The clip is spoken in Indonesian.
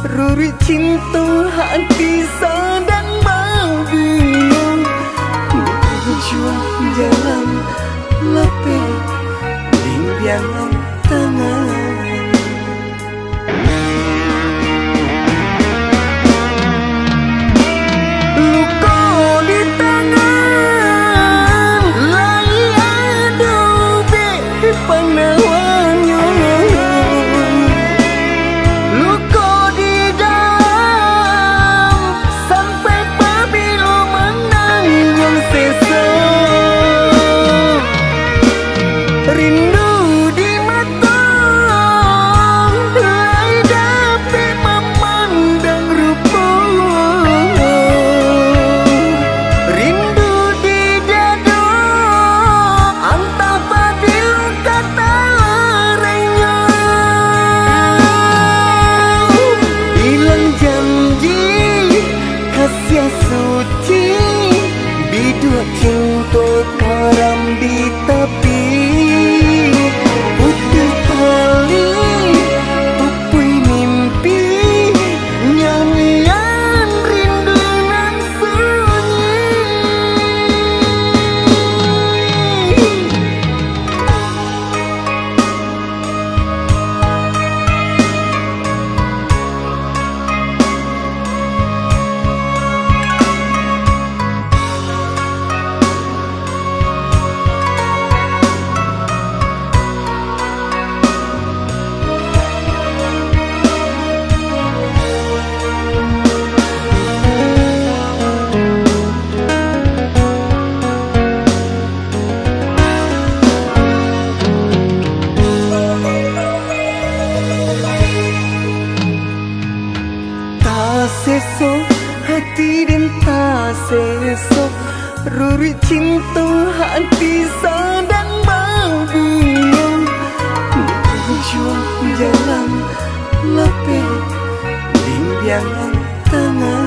Ruri cinta hati sedang membingung, berjuang jalan lepih bimbingan tangan. Luka di tangan lai adobe penawannya. Luka di dalam sampai pabila menanggung sesa. Rindu di mata lai dapat memandang rupa. Rindu di dada antah padilu kata larainya. Hilang janji kasih suci, biduk cinta karam di tepi. Putih tali tupui mimpi, nyanyian rindu nan sunyi. Sesok hati dan tak sesok, ruri cinta hati sedang membingung, berjuang jalan lepih bimbingan tangan.